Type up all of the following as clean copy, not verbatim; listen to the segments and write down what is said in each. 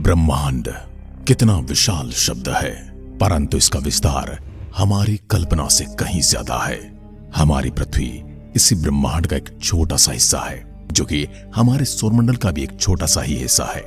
ब्रह्मांड कितना विशाल शब्द है, परंतु इसका विस्तार हमारी कल्पना से कहीं ज्यादा है। हमारी पृथ्वी इसी ब्रह्मांड का एक छोटा सा हिस्सा है, जो कि हमारे सौरमंडल का भी एक छोटा सा ही हिस्सा है।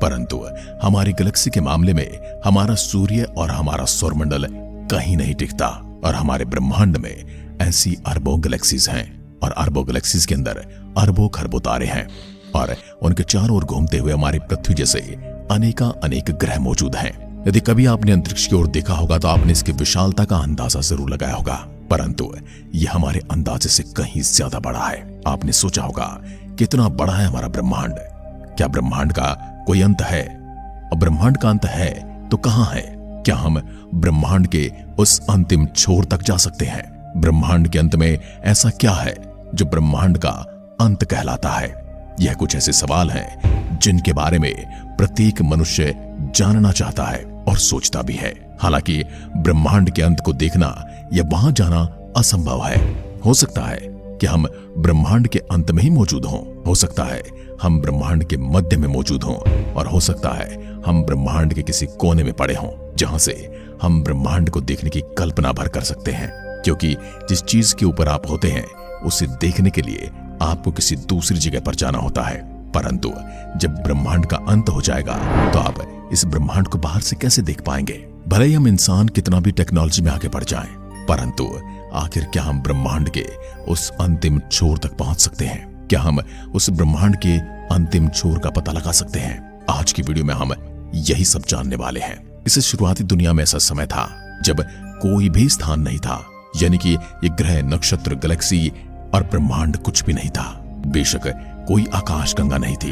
परंतु हमारी गैलेक्सी के मामले में हमारा सूर्य और हमारा सौरमंडल कहीं नहीं टिकता, और हमारे ब्रह्मांड में ऐसी अरबों गैलेक्सीज हैं, और अरबों गैलेक्सीज के अंदर अरबों खरबों तारे हैं, और उनके चारों ओर घूमते हुए हमारी पृथ्वी जैसे अनेक ग्रह मौजूद हैं। यदि कभी आपने अंतरिक्ष की ओर देखा होगा तो आपने इसकी विशालता का अंदाजा जरूर लगाया होगा, परंतु यह हमारे अंदाजे से कहीं ज्यादा बड़ा है। आपने सोचा होगा कितना बड़ा है हमारा ब्रह्मांड। क्या ब्रह्मांड का कोई अंत है? और ब्रह्मांड का अंत है तो कहां है? क्या हम ब्रह्मांड के उस अंतिम छोर तक जा सकते हैं? ब्रह्मांड के अंत में ऐसा क्या है जो ब्रह्मांड का अंत कहलाता है? यह कुछ ऐसे सवाल हैं जिनके बारे में प्रत्येक मनुष्य जानना चाहता है और सोचता भी है। हालांकि ब्रह्मांड के अंत को देखना या वहां जाना असंभव है। हो सकता है कि हम ब्रह्मांड के अंत में ही मौजूद हों, हो सकता है हम ब्रह्मांड के मध्य में मौजूद हों, और हो सकता है हम ब्रह्मांड के किसी कोने में पड़े हों जहां से हम ब्रह्मांड को देखने की कल्पना भर कर सकते हैं। क्योंकि जिस चीज के ऊपर आप होते हैं उसे देखने के लिए आपको किसी दूसरी जगह पर जाना होता है। परंतु जब ब्रह्मांड का अंत हो जाएगा तो आप इस ब्रह्मांड को बाहर से कैसे देख पाएंगे? भले ही हम इंसान कितना भी टेक्नोलॉजी में आगे बढ़ जाएं, परंतु आखिर क्या हम ब्रह्मांड के उस अंतिम छोर तक पहुंच सकते हैं? क्या हम उस ब्रह्मांड के अंतिम छोर का पता लगा सकते हैं? आज की वीडियो में हम यही सब जानने वाले हैं। इस शुरुआती दुनिया में ऐसा समय था जब कोई भी स्थान नहीं था, यानी कि ये ग्रह, नक्षत्र, गैलेक्सी और ब्रह्मांड कुछ भी नहीं था। बेशक कोई आकाश गंगा नहीं थी,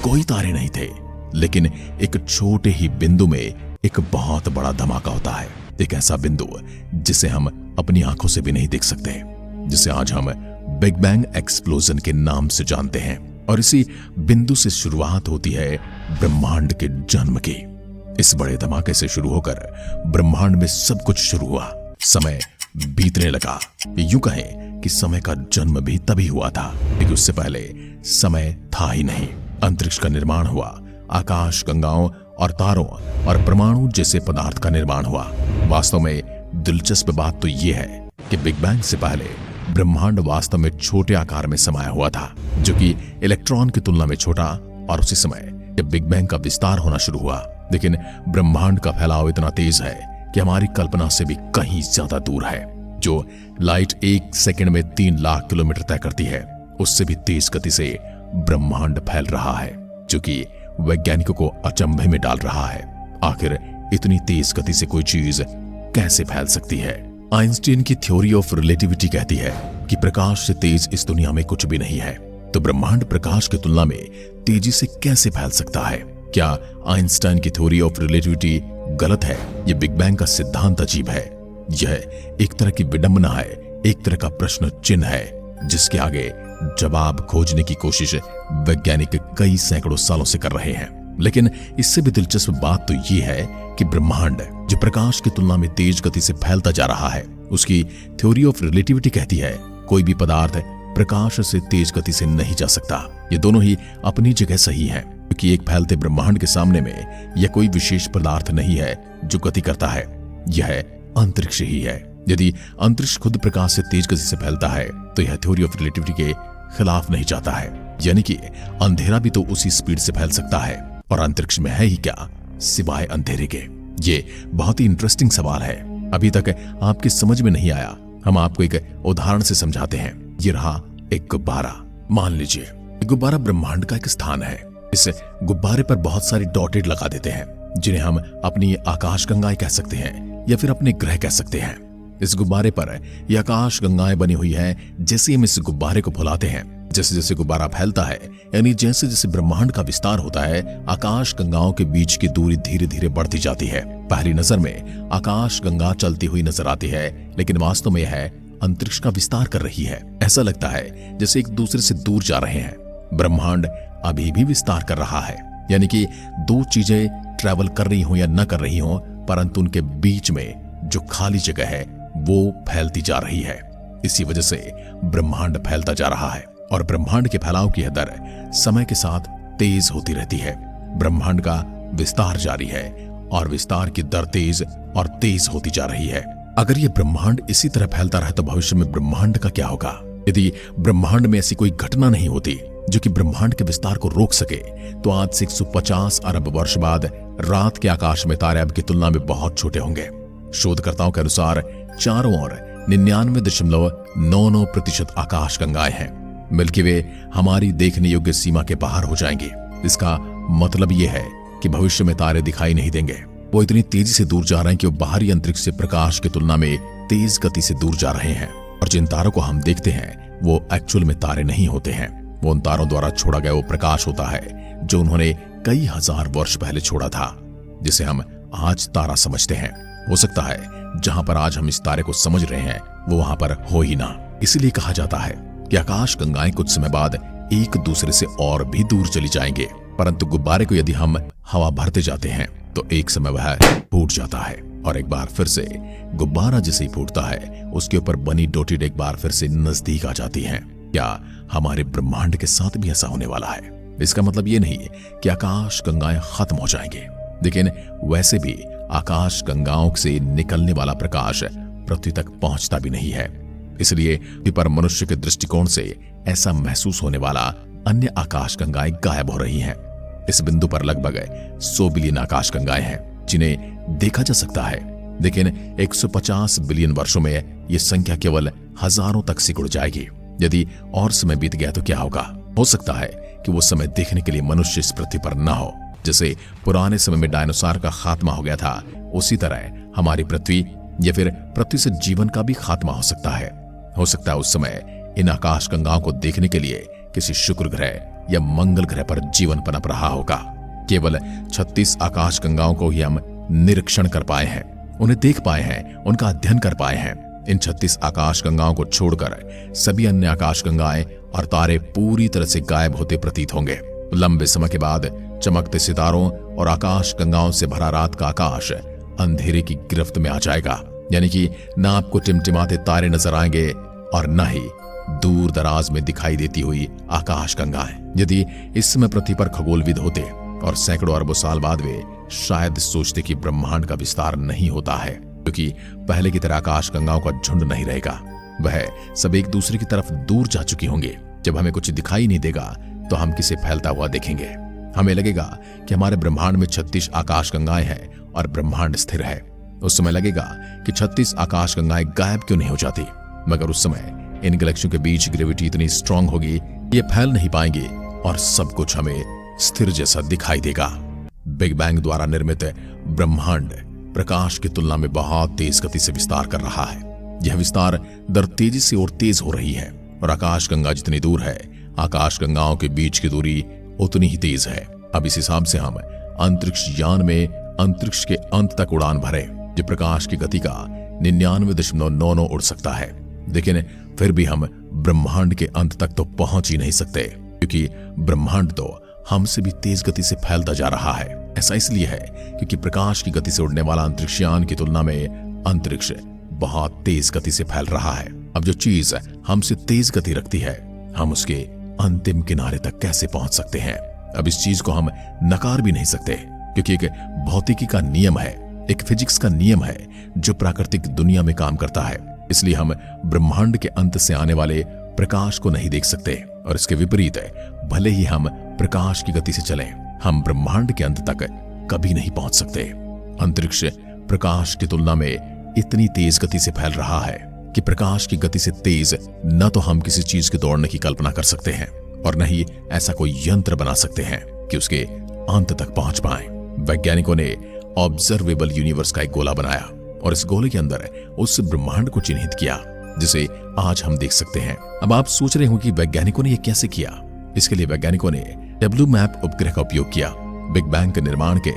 कोई तारे नहीं थे, लेकिन एक छोटे ही बिंदु में एक बहुत बड़ा धमाका होता है। एक ऐसा बिंदु जिसे हम अपनी आंखों से भी नहीं देख सकते, जिसे आज हम बिग बैंग एक्सप्लोजन के नाम से जानते हैं। और इसी बिंदु से शुरुआत होती है ब्रह्मांड के जन्म की। इस बड़े धमाके से शुरू होकर ब्रह्मांड में सब कुछ शुरू हुआ। समय बीतने लगा। यूं कहें कि समय का जन्म भी तभी हुआ था, लेकिन उससे पहले समय था ही नहीं। अंतरिक्ष का निर्माण हुआ, आकाश गंगाओं और तारों और परमाणु जैसे पदार्थ का निर्माण हुआ। वास्तव में दिलचस्प बात तो यह है कि बिग बैंग से पहले ब्रह्मांड वास्तव में छोटे आकार में समाया हुआ था, जो कि इलेक्ट्रॉन की तुलना में छोटा। और उसी समय जब बिग बैंग का विस्तार होना शुरू हुआ, लेकिन ब्रह्मांड का फैलाव इतना तेज है कि हमारी कल्पना से भी कहीं ज्यादा दूर है। जो लाइट 1 सेकंड में 3 लाख किलोमीटर तय करती है, उससे भी तेज गति से ब्रह्मांड फैल रहा है, जो कि वैज्ञानिकों को अचंभे में डाल रहा है। आखिर इतनी तेज गति से कोई चीज कैसे फैल सकती है? आइंस्टीन की थ्योरी ऑफ रिलेटिविटी कहती है कि प्रकाश से तेज इस दुनिया में कुछ भी नहीं है, तो ब्रह्मांड प्रकाश की तुलना में तेजी से कैसे फैल सकता है? क्या आइंस्टाइन की थ्योरी ऑफ रिलेटिविटी गलत है? यह बिग बैंग का सिद्धांत अजीब है। यह एक तरह की विडंबना है, एक तरह का प्रश्न चिन्ह है, जिसके आगे जवाब खोजने की कोशिश वैज्ञानिक कई सैकड़ों सालों से कर रहे हैं। लेकिन इससे भी दिलचस्प बात तो यह है कि ब्रह्मांड जो प्रकाश की तुलना में तेज गति से फैलता जा रहा है, उसकी थ्योरी ऑफ रिलेटिविटी कहती है कोई भी पदार्थ प्रकाश से तेज गति से नहीं जा सकता। ये दोनों ही अपनी जगह सही है, क्योंकि एक फैलते ब्रह्मांड के सामने में यह कोई विशेष पदार्थ नहीं है जो गति करता है, यह अंतरिक्ष ही है। यदि अंतरिक्ष खुद प्रकाश से तेज गति से फैलता है तो यह थ्योरी ऑफ रिलेटिविटी के खिलाफ नहीं जाता है, यानी कि अंधेरा भी तो उसी स्पीड से फैल सकता है, और अंतरिक्ष में है ही क्या सिवाय अंधेरे के? ये बहुत ही इंटरेस्टिंग सवाल है। अभी तक आपकी समझ में नहीं आया, हम आपको एक उदाहरण से समझाते हैं। ये रहा एक गुब्बारा। मान लीजिए गुब्बारा ब्रह्मांड का एक स्थान है। इस गुब्बारे पर बहुत सारी डॉटेड लगा देते हैं, जिन्हें हम अपनी आकाश गंगाएं कह सकते हैं या फिर अपने ग्रह कह सकते हैं। इस गुब्बारे पर ये आकाश गंगाएं बनी हुई हैं। जैसे हम इस गुब्बारे को फुलाते हैं, जैसे जैसे गुब्बारा फैलता है, यानी जैसे जैसे ब्रह्मांड का विस्तार होता है, आकाश गंगाओं के बीच की दूरी धीरे धीरे बढ़ती जाती है। पहली नजर में आकाश गंगा चलती हुई नजर आती है, लेकिन वास्तव में यह अंतरिक्ष का विस्तार कर रही है। ऐसा लगता है जैसे एक दूसरे से दूर जा रहे हैं। ब्रह्मांड अभी भी विस्तार कर रहा है, यानी कि दो चीजें ट्रैवल कर रही हो या न कर रही हो, परंतु उनके बीच में जो खाली जगह है वो फैलती जा रही है। इसी वजह से ब्रह्मांड फैलता जा रहा है, और ब्रह्मांड के फैलाव की दर समय के साथ तेज होती रहती है। ब्रह्मांड का विस्तार जारी है और विस्तार की दर तेज और तेज होती जा रही है। अगर ये ब्रह्मांड इसी तरह फैलता रहे तो भविष्य में ब्रह्मांड का क्या होगा? यदि ब्रह्मांड में ऐसी कोई घटना नहीं होती जो कि ब्रह्मांड के विस्तार को रोक सके, तो आज से 150 अरब वर्ष बाद रात के आकाश में तारे अब की तुलना में बहुत छोटे होंगे। शोधकर्ताओं के अनुसार चारों ओर 99.99% आकाश गंगाएं हैं। मिल्की वे हमारी देखने योग्य सीमा के बाहर हो जाएंगे। इसका मतलब यह है कि भविष्य में तारे दिखाई नहीं देंगे। वो इतनी तेजी से दूर जा रहे हैं कि वो बाहरी अंतरिक्ष से प्रकाश की तुलना में तेज गति से दूर जा रहे हैं। और जिन तारों को हम देखते हैं वो एक्चुअल में तारे नहीं होते हैं। वो उन तारों द्वारा छोड़ा गया वो प्रकाश होता है जो उन्होंने कई हजार वर्ष पहले छोड़ा था, जिसे हम आज तारा समझते हैं। हो सकता है जहां पर आज हम इस तारे को समझ रहे हैं वो वहां पर हो ही ना। इसीलिए कहा जाता है कि आकाश गंगाएं कुछ समय बाद एक दूसरे से और भी दूर चली जाएंगे, परंतु गुब्बारे को यदि हम हवा भरते जाते हैं तो एक समय वह फूट जाता है और एक बार फिर से गुब्बारा जैसे ही फूटता है उसके ऊपर बनी डोटेड एक बार फिर से नजदीक आ जाती हैं। क्या हमारे ब्रह्मांड के साथ भी ऐसा होने वाला है? इसका मतलब ये नहीं कि आकाश गंगाएं खत्म हो जाएंगे, लेकिन वैसे भी आकाश गंगाओं से निकलने वाला प्रकाश पृथ्वी तक पहुंचता भी नहीं है। इसलिए पर मनुष्य के दृष्टिकोण से ऐसा महसूस होने वाला अन्य आकाश गंगाएं गायब हो रही हैं। इस बिंदु पर लगभग 100 बिलियन आकाश गंगाएं हैं जिन्हें देखा जा सकता है, लेकिन 150 बिलियन वर्षों में यह संख्या केवल हजारों तक सिकुड़ जाएगी। यदि और समय बीत गया तो क्या होगा? हो सकता है कि वो समय देखने के लिए मनुष्य इस पृथ्वी पर न हो। जैसे पुराने समय में डायनासोर का खात्मा हो गया था, उसी तरह हमारी पृथ्वी या फिर पृथ्वी से जीवन का भी खात्मा हो सकता है। हो सकता है उस समय इन आकाश गंगाओं को देखने के लिए किसी शुक्र ग्रह या मंगल ग्रह पर जीवन पनप रहा होगा। केवल 36 आकाश गंगाओं को ही हम निरीक्षण कर पाए हैं, उन्हें देख पाए हैं, उनका अध्ययन कर पाए हैं। इन 36 आकाश गंगाओं को छोड़कर सभी अन्य आकाश गंगाएं और तारे पूरी तरह से गायब होते प्रतीत होंगे। लंबे समय के बाद चमकते सितारों और आकाश गंगाओं से भरा रात का आकाश अंधेरे की गिरफ्त में आ जाएगा, यानी कि न आपको टिमटिमाते तारे नजर आएंगे और न ही दूर दराज में दिखाई देती हुई आकाश गंगाएं। यदि इस समय पृथ्वी पर खगोलविद होते और सैकड़ों अरबों साल बाद वे शायद सोचते कि ब्रह्मांड का विस्तार नहीं होता है, क्योंकि पहले की तरह आकाश गंगाओं का झुंड नहीं रहेगा। वह सब एक दूसरे की तरफ दूर जा चुकी होंगे। जब हमें कुछ दिखाई नहीं देगा तो हम किसे फैलता हुआ देखेंगे। हमें लगेगा कि हमारे ब्रह्मांड में 36 आकाश गंगाएं हैं और ब्रह्मांड स्थिर है। उस समय लगेगा कि 36 आकाश गंगाएं गायब क्यों नहीं हो जाती, मगर उस समय इन गैलेक्सियों के बीच ग्रेविटी इतनी स्ट्रांग होगी ये फैल नहीं पाएंगे और सब कुछ हमें स्थिर जैसा दिखाई देगा। बिग बैंग द्वारा निर्मित ब्रह्मांड प्रकाश की तुलना में बहुत तेज गति से विस्तार कर रहा है। यह विस्तार दर तेजी से और तेज हो रही है और आकाश गंगा जितनी दूर है आकाश गंगाओं के बीच की दूरी उतनी ही तेज है। अब इस हिसाब से हम अंतरिक्ष यान में अंतरिक्ष के अंत तक उड़ान भरे जो प्रकाश की गति का 99.99 उड़ सकता है, लेकिन फिर भी हम ब्रह्मांड के अंत तक तो पहुंच ही नहीं सकते, क्योंकि ब्रह्मांड तो हमसे भी तेज गति से फैलता जा रहा है। ऐसा इसलिए है क्योंकि प्रकाश की गति से उड़ने वाला अंतरिक्ष यान की तुलना में अंतरिक्ष बहुत तेज गति से फैल रहा है। अब जो चीज हमसे तेज गति रखती है हम उसके अंतिम किनारे तक कैसे पहुंच सकते हैं? अब इस चीज को हम नकार भी नहीं सकते, क्योंकि एक भौतिकी का नियम है, एक फिजिक्स का नियम है जो प्राकृतिक दुनिया में काम करता है। इसलिए हम ब्रह्मांड के अंत से आने वाले प्रकाश को नहीं देख सकते और इसके विपरीत भले ही हम प्रकाश की गति से चलें, हम ब्रह्मांड के अंत तक कभी नहीं पहुंच सकते। अंतरिक्ष प्रकाश की तुलना में इतनी तेज गति से फैल रहा है कि प्रकाश की गति से तेज न तो हम किसी चीज के दौड़ने की कल्पना कर सकते हैं और न ही ऐसा कोई यंत्र बना सकते हैं कि उसके अंत तक पहुंच पाए। वैज्ञानिकों ने ऑब्जर्वेबल यूनिवर्स का एक गोला बनाया और इस गोले के अंदर उस ब्रह्मांड को चिन्हित किया जिसे आज हम देख सकते हैं। अब आप सोच रहे हो कि वैज्ञानिकों ने यह कैसे किया? इसके लिए वैज्ञानिकों ने WMAP उपग्रह का उपयोग किया। बिग बैंग के निर्माण के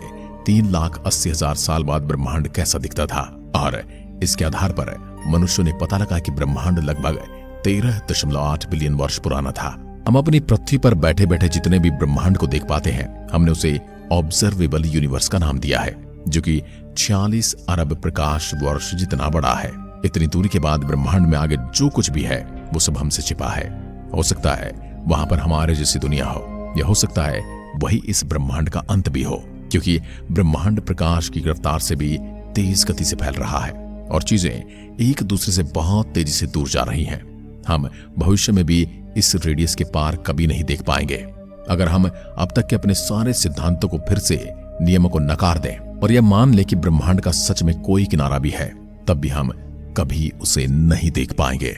3,80,000 साल बाद ब्रह्मांड कैसा दिखता था और इसके आधार पर मनुष्यों ने पता लगा कि ब्रह्मांड लगभग 13.8 बिलियन वर्ष पुराना था। हम अपनी पृथ्वी पर बैठे बैठे जितने भी ब्रह्मांड को देख पाते हैं हमने उसे ऑब्जर्वेबल यूनिवर्स का नाम दिया है, जो कि 46 अरब प्रकाश वर्ष जितना बड़ा है। इतनी दूरी के बाद ब्रह्मांड में आगे जो कुछ भी है वो सब हमसे छिपा है। हो सकता है वहां पर हमारे जैसी दुनिया हो, या हो सकता है वही इस ब्रह्मांड का अंत भी हो, क्योंकि ब्रह्मांड प्रकाश की रफ्तार से भी तेज गति से फैल रहा है और चीजें एक दूसरे से बहुत तेजी से दूर जा रही हैं। हम भविष्य में भी इस रेडियस के पार कभी नहीं देख पाएंगे। अगर हम अब तक के अपने सारे सिद्धांतों को फिर से नियमों को नकार दें और यह मान लें कि ब्रह्मांड का सच में कोई किनारा भी है, तब भी हम कभी उसे नहीं देख पाएंगे।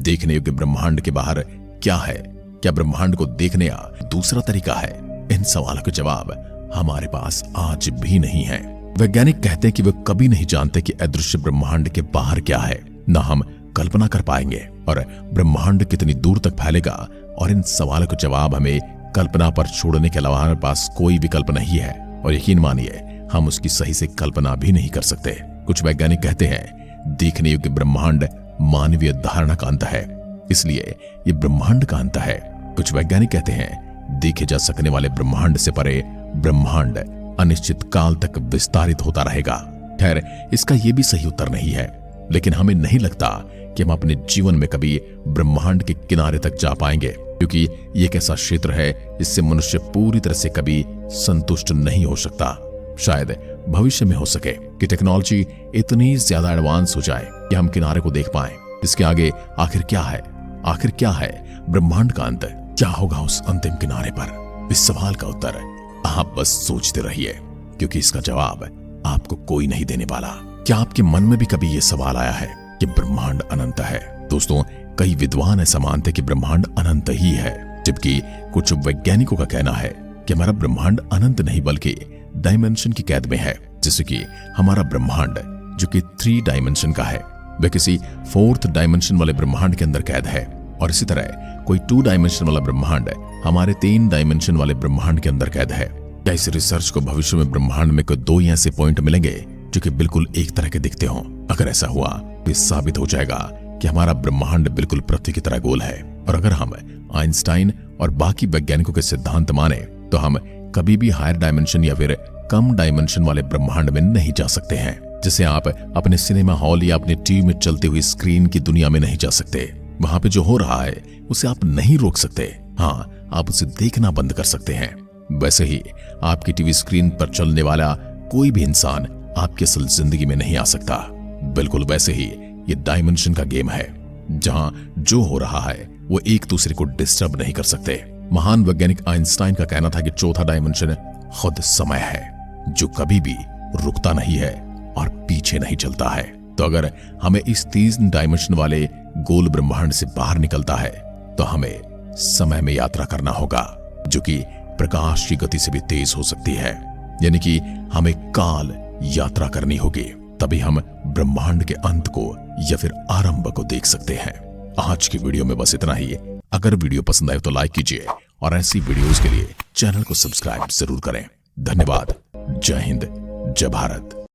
देखने योग्य ब्रह्मांड के बाहर क्या है? क्या ब्रह्मांड को देखने का दूसरा तरीका है? इन सवालों के जवाब हमारे पास आज भी नहीं है। वैज्ञानिक कहते हैं कि वे कभी नहीं जानते कि अदृश्य ब्रह्मांड के बाहर क्या है, न हम कल्पना कर पाएंगे और ब्रह्मांड कितनी दूर तक फैलेगा। और इन सवालों के जवाब हमें कल्पना पर छोड़ने के अलावा हमारे पास कोई विकल्प नहीं है। और यकीन मानिए, हम उसकी सही से कल्पना भी नहीं कर सकते। कुछ वैज्ञानिक कहते हैं देखने योग्य ब्रह्मांड मानवीय धारणा का अंत है, इसलिए ये ब्रह्मांड का अंत है। कुछ वैज्ञानिक कहते हैं देखे जा सकने वाले ब्रह्मांड से परे ब्रह्मांड अनिश्चित काल तक विस्तारित होता रहेगा। खैर, इसका यह भी सही उत्तर नहीं है, लेकिन हमें नहीं लगता कि हम अपने जीवन में कभी ब्रह्मांड के किनारे तक जा पाएंगे, क्योंकि ये एक ऐसा क्षेत्र है जिससे मनुष्य पूरी तरह से कभी संतुष्ट नहीं हो सकता। शायद भविष्य में हो सके कि टेक्नोलॉजी इतनी ज्यादा एडवांस हो जाए कि हम किनारे को देख पाएं। इसके आगे आखिर क्या है? आखिर क्या है ब्रह्मांड का अंत? क्या होगा उस अंतिम किनारे पर? इस सवाल का उत्तर आप बस सोचते रहिए, क्योंकि इसका जवाब आपको कोई नहीं देने वाला। क्या आपके मन में भी कभी यह सवाल आया है कि ब्रह्मांड अनंत है? दोस्तों, कई विद्वान ऐसा मानते कि ब्रह्मांड अनंत ही है, जबकि कुछ वैज्ञानिकों का कहना है कि हमारा ब्रह्मांड अनंत नहीं बल्कि डायमेंशन की कैद में है। जैसे कि हमारा ब्रह्मांड जो कि 3 डायमेंशन का है, वह किसी 4th डायमेंशन वाले ब्रह्मांड के अंदर कैद है। और इसी तरह कोई 2 डायमेंशन वाला ब्रह्मांड हमारे 3 डायमेंशन वाले ब्रह्मांड के अंदर कैद है। क्या इस रिसर्च को भविष्य में ब्रह्मांड में कोई 2 ऐसे पॉइंट मिलेंगे जो कि बिल्कुल एक तरह के दिखते हों? अगर ऐसा हुआ तो ये साबित हो जाएगा कि हमारा ब्रह्मांड बिल्कुल पृथ्वी की तरह गोल है। और अगर हम आइंस्टाइन और बाकी वैज्ञानिकों के सिद्धांत माने तो हम कभी भी हायर डायमेंशन या फिर कम डायमेंशन वाले ब्रह्मांड में नहीं जा सकते हैं। जैसे आप अपने सिनेमा हॉल या अपने टीवी में चलती हुई स्क्रीन की दुनिया में नहीं जा सकते। वहां पे जो हो रहा है उसे आप नहीं रोक सकते। हाँ, आप उसे देखना बंद कर सकते हैं। वैसे ही आपकी टीवी स्क्रीन पर चलने वाला कोई भी इंसान आपकी असल जिंदगी में नहीं आ सकता। बिल्कुल वैसे ही ये डायमेंशन का गेम है, जहां जो हो रहा है वो एक दूसरे को डिस्टर्ब नहीं कर सकते। महान वैज्ञानिक आइंस्टाइन का कहना था कि चौथा डायमेंशन खुद समय है, जो कभी भी रुकता नहीं है और पीछे नहीं चलता है। तो अगर हमें इस 3 डायमेंशन वाले गोल ब्रह्मांड से बाहर निकलता है तो हमें समय में यात्रा करना होगा, जो कि प्रकाश की गति से भी तेज हो सकती है। यानी कि हमें काल यात्रा करनी होगी, तभी हम ब्रह्मांड के अंत को या फिर आरंभ को देख सकते हैं। आज की वीडियो में बस इतना ही। अगर वीडियो पसंद आए तो लाइक कीजिए और ऐसी वीडियोस के लिए चैनल को सब्सक्राइब जरूर करें। धन्यवाद। जय हिंद, जय भारत।